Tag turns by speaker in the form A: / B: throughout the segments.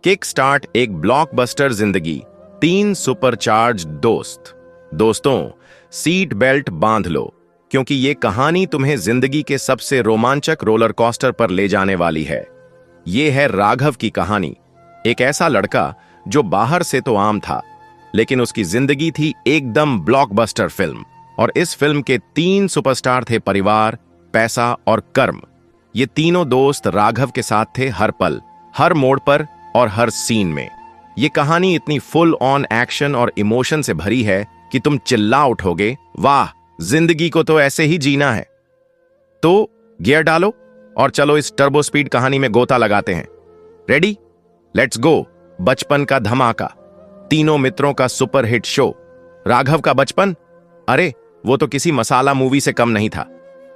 A: Kick start एक blockbuster जिंदगी, 3 supercharge दोस्त। दोस्तों, सीट बेल्ट बांध लो, क्योंकि ये कहानी तुम्हें जिंदगी के सबसे रोमांचक रोलर कोस्टर पर ले जाने वाली है। ये है राघव की कहानी, एक ऐसा लड़का जो बाहर से तो आम था, लेकिन उसकी जिंदगी थी एकदम ब्लॉकबस्टर फिल्म। और इस फिल्म के 3 सुपरस्टार थे परिवार, पैसा और कर्म। ये तीनों दोस्त राघव के साथ थे हर पल, हर मोड़ पर और हर सीन में। ये कहानी इतनी फुल ऑन एक्शन और इमोशन से भरी है कि तुम चिल्ला उठोगे, वाह, जिंदगी को तो ऐसे ही जीना है। तो गियर डालो और चलो इस टर्बो स्पीड कहानी में गोता लगाते हैं। रेडी? Let's go. बचपन का धमाका, तीनों मित्रों का सुपर हिट शो। राघव का बचपन, अरे वो तो किसी मसाला मूवी से कम नहीं था।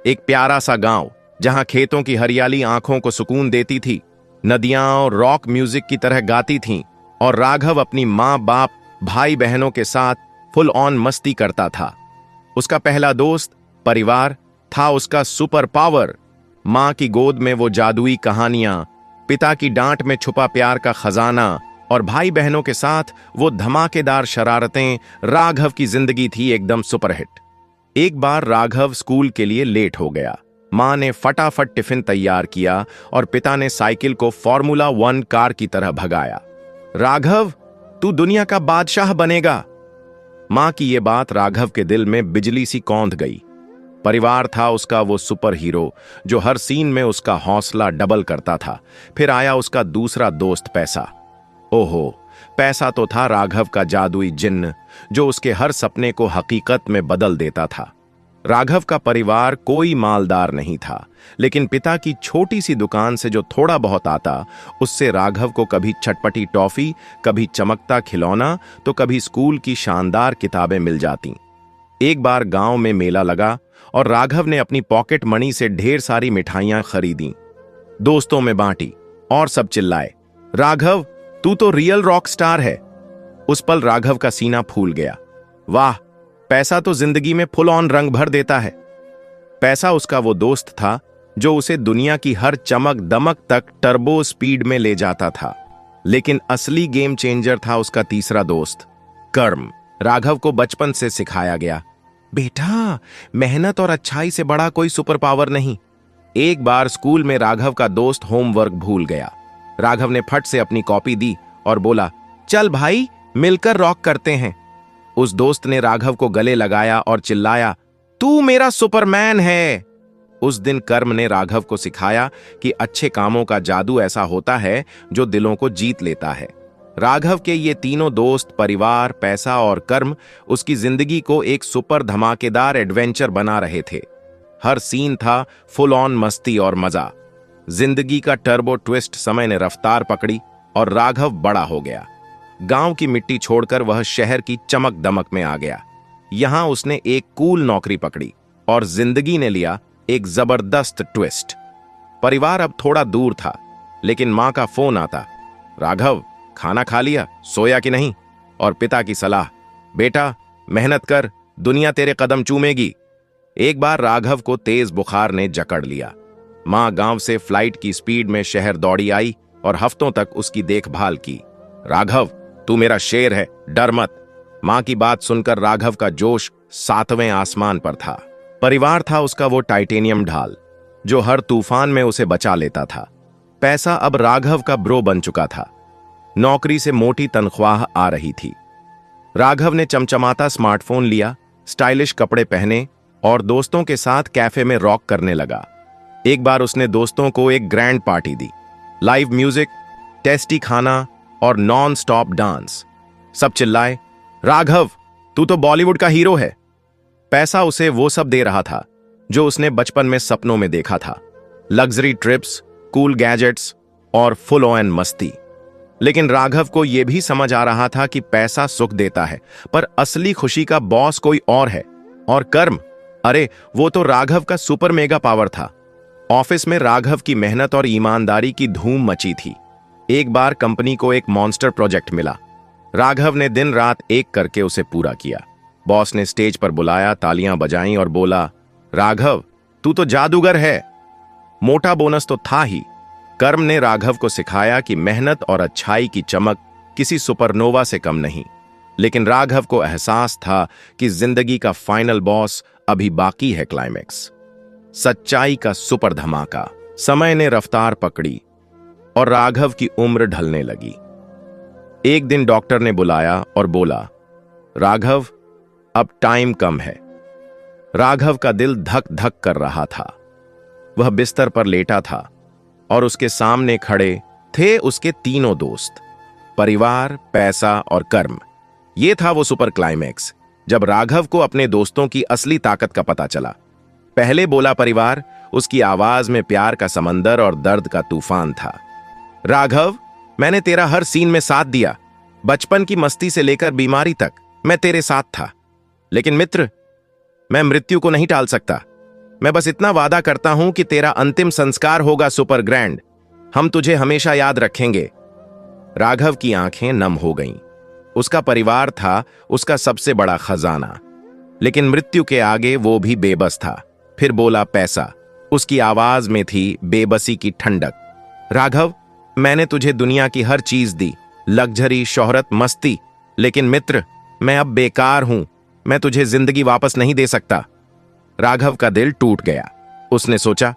A: एक प्यारा सा गांव जहां खेतों की हरियाली आंखों को सुकून देती थी, नदियां और रॉक म्यूजिक की तरह गाती थीं, और राघव अपनी माँ बाप भाई बहनों के साथ फुल ऑन मस्ती करता था। उसका पहला दोस्त परिवार था, उसका सुपर पावर, माँ की गोद में वो जादुई कहानियां, पिता की डांट में छुपा प्यार का खजाना, और भाई बहनों के साथ वो धमाकेदार शरारतें। राघव की जिंदगी थी एकदम सुपरहिट। एक बार राघव स्कूल के लिए लेट हो गया। माँ ने फटाफट टिफिन तैयार किया और पिता ने साइकिल को फॉर्मूला 1 कार की तरह भगाया। राघव, तू दुनिया का बादशाह बनेगा। माँ की ये बात राघव के दिल में बिजली सी कौंध गई। परिवार था उसका वो सुपर हीरो जो हर सीन में उसका हौसला डबल करता था। फिर आया उसका दूसरा दोस्त पैसा। ओहो, पैसा तो था राघव का जादुई जिन्न जो उसके हर सपने को हकीकत में बदल देता था। राघव का परिवार कोई मालदार नहीं था, लेकिन पिता की छोटी सी दुकान से जो थोड़ा बहुत आता, उससे राघव को कभी चटपटी टॉफी, कभी चमकता खिलौना, तो कभी स्कूल की शानदार किताबें मिल जाती। एक बार गांव में मेला लगा और राघव ने अपनी पॉकेट मनी से ढेर सारी मिठाइयां खरीदी, दोस्तों में बांटी और सब चिल्लाए, राघव, तू तो रियल रॉक स्टार है। उस पल राघव का सीना फूल गया। वाह, पैसा तो जिंदगी में फुल ऑन रंग भर देता है। पैसा उसका वो दोस्त था जो उसे दुनिया की हर चमक दमक तक टर्बो स्पीड में ले जाता था। लेकिन असली गेम चेंजर था उसका तीसरा दोस्त कर्म। राघव को बचपन से सिखाया गया, बेटा, मेहनत और अच्छाई से बड़ा कोई सुपर पावर नहीं। एक बार स्कूल में राघव का दोस्त होमवर्क भूल गया। राघव ने फट से अपनी कॉपी दी और बोला, चल भाई, मिलकर रॉक करते हैं। उस दोस्त ने राघव को गले लगाया और चिल्लाया, तू मेरा सुपरमैन है। उस दिन कर्म ने राघव को सिखाया कि अच्छे कामों का जादू ऐसा होता है जो दिलों को जीत लेता है। राघव के ये तीनों दोस्त परिवार, पैसा और कर्म उसकी जिंदगी को एक सुपर धमाकेदार एडवेंचर बना रहे थे। हर सीन था फुल ऑन मस्ती और मजा। जिंदगी का टर्बो ट्विस्ट समय ने रफ्तार पकड़ी और राघव बड़ा हो गया। गांव की मिट्टी छोड़कर वह शहर की चमक दमक में आ गया। यहां उसने एक कूल नौकरी पकड़ी और जिंदगी ने लिया एक जबरदस्त ट्विस्ट। परिवार अब थोड़ा दूर था, लेकिन मां का फोन आता, राघव, खाना खा लिया, सोया कि नहीं? और पिता की सलाह, बेटा, मेहनत कर, दुनिया तेरे कदम चूमेगी। एक बार राघव को तेज बुखार ने जकड़ लिया। मां गांव से फ्लाइट की स्पीड में शहर दौड़ी आई और हफ्तों तक उसकी देखभाल की। राघव, तू मेरा शेर है, डर मत। मां की बात सुनकर राघव का जोश 7वें आसमान पर था। परिवार था उसका वो टाइटेनियम ढाल जो हर तूफान में उसे बचा लेता था। पैसा अब राघव का ब्रो बन चुका था। नौकरी से मोटी तनख्वाह आ रही थी। राघव ने चमचमाता स्मार्टफोन लिया, स्टाइलिश कपड़े पहने और दोस्तों के साथ कैफे में रॉक करने लगा। एक बार उसने दोस्तों को एक ग्रैंड पार्टी दी, लाइव म्यूजिक, टेस्टी खाना और नॉन स्टॉप डांस। सब चिल्लाए, राघव, तू तो बॉलीवुड का हीरो है। पैसा उसे वो सब दे रहा था जो उसने बचपन में सपनों में देखा था, लग्जरी ट्रिप्स, कूल गैजेट्स और फुल ऑन मस्ती। लेकिन राघव को यह भी समझ आ रहा था कि पैसा सुख देता है, पर असली खुशी का बॉस कोई और है। और कर्म, अरे वो तो राघव का सुपर मेगा पावर था। ऑफिस में राघव की मेहनत और ईमानदारी की धूम मची थी। एक बार कंपनी को एक मॉन्स्टर प्रोजेक्ट मिला। राघव ने दिन रात एक करके उसे पूरा किया। बॉस ने स्टेज पर बुलाया, तालियां बजाईं और बोला, राघव, तू तो जादूगर है। मोटा बोनस तो था ही, कर्म ने राघव को सिखाया कि मेहनत और अच्छाई की चमक किसी सुपरनोवा से कम नहीं। लेकिन राघव को एहसास था कि जिंदगी का फाइनल बॉस अभी बाकी है, क्लाइमेक्स, सच्चाई का सुपर धमाका। समय ने रफ्तार पकड़ी और राघव की उम्र ढलने लगी। एक दिन डॉक्टर ने बुलाया और बोला, राघव, अब टाइम कम है। राघव का दिल धक धक कर रहा था। वह बिस्तर पर लेटा था और उसके सामने खड़े थे उसके तीनों दोस्त, परिवार, पैसा और कर्म। यह था वो सुपर क्लाइमेक्स जब राघव को अपने दोस्तों की असली ताकत का पता चला। पहले बोला परिवार, उसकी आवाज में प्यार का समंदर और दर्द का तूफान था। राघव, मैंने तेरा हर सीन में साथ दिया। बचपन की मस्ती से लेकर बीमारी तक मैं तेरे साथ था। लेकिन मित्र, मैं मृत्यु को नहीं टाल सकता। मैं बस इतना वादा करता हूं कि तेरा अंतिम संस्कार होगा सुपर ग्रैंड। हम तुझे हमेशा याद रखेंगे। राघव की आंखें नम हो गईं। उसका परिवार था उसका सबसे बड़ा खजाना, लेकिन मृत्यु के आगे वो भी बेबस था। फिर बोला पैसा। उसकी आवाज में थी बेबसी की ठंडक। राघव, मैंने तुझे दुनिया की हर चीज दी, लग्जरी, शोहरत, मस्ती। लेकिन मित्र, मैं अब बेकार हूं। मैं तुझे जिंदगी वापस नहीं दे सकता। राघव का दिल टूट गया। उसने सोचा,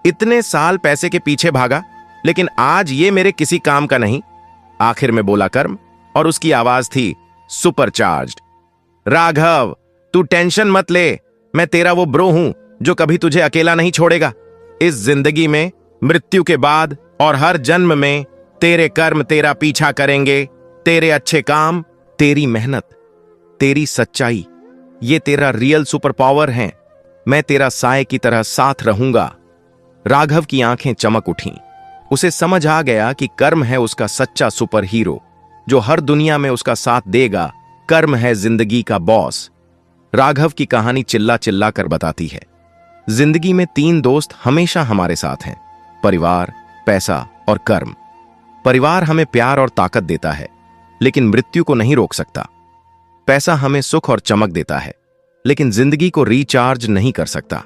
A: इतने साल पैसे के पीछे भागा, लेकिन आज ये मेरे किसी काम का नहीं। आखिर में बोला कर्म, और उसकी आवाज थी सुपरचार्ज्ड। राघव, तू टेंशन मत ले। मैं तेरा वो ब्रो हूं जो कभी तुझे अकेला नहीं छोड़ेगा। इस जिंदगी में, मृत्यु के बाद और हर जन्म में तेरे कर्म तेरा पीछा करेंगे। तेरे अच्छे काम, तेरी मेहनत, तेरी सच्चाई, ये तेरा रियल सुपर पावर है। मैं तेरा साए की तरह साथ रहूंगा। राघव की आंखें चमक उठीं। उसे समझ आ गया कि कर्म है उसका सच्चा सुपर हीरो, जो हर दुनिया में उसका साथ देगा। कर्म है जिंदगी का बॉस। राघव की कहानी चिल्ला चिल्ला कर बताती है, जिंदगी में तीन दोस्त हमेशा हमारे साथ हैं, परिवार, पैसा और कर्म। परिवार हमें प्यार और ताकत देता है, लेकिन मृत्यु को नहीं रोक सकता। पैसा हमें सुख और चमक देता है, लेकिन जिंदगी को रिचार्ज नहीं कर सकता।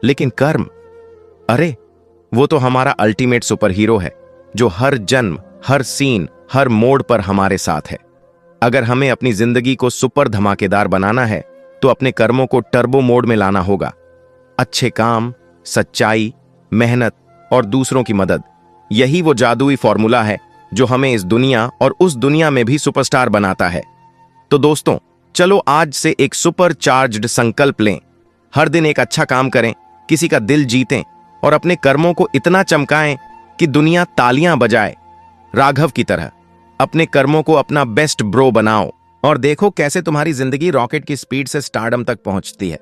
A: लेकिन कर्म, अरे वो तो हमारा अल्टीमेट सुपर हीरो है, जो हर जन्म, हर सीन, हर मोड़ पर हमारे साथ है। अगर हमें अपनी जिंदगी को सुपर धमाकेदार बनाना है, तो अपने कर्मों को टर्बो मोड में लाना होगा। अच्छे काम, सच्चाई, मेहनत और दूसरों की मदद, यही वो जादुई फॉर्मूला है जो हमें इस दुनिया और उस दुनिया में भी सुपरस्टार बनाता है। तो दोस्तों, चलो आज से एक सुपर चार्ज्ड संकल्प लें। हर दिन एक अच्छा काम करें, किसी का दिल जीतें और अपने कर्मों को इतना चमकाएं कि दुनिया तालियां बजाए। राघव की तरह अपने कर्मों को अपना बेस्ट ब्रो बनाओ और देखो कैसे तुम्हारी जिंदगी रॉकेट की स्पीड से स्टारडम तक पहुंचती है।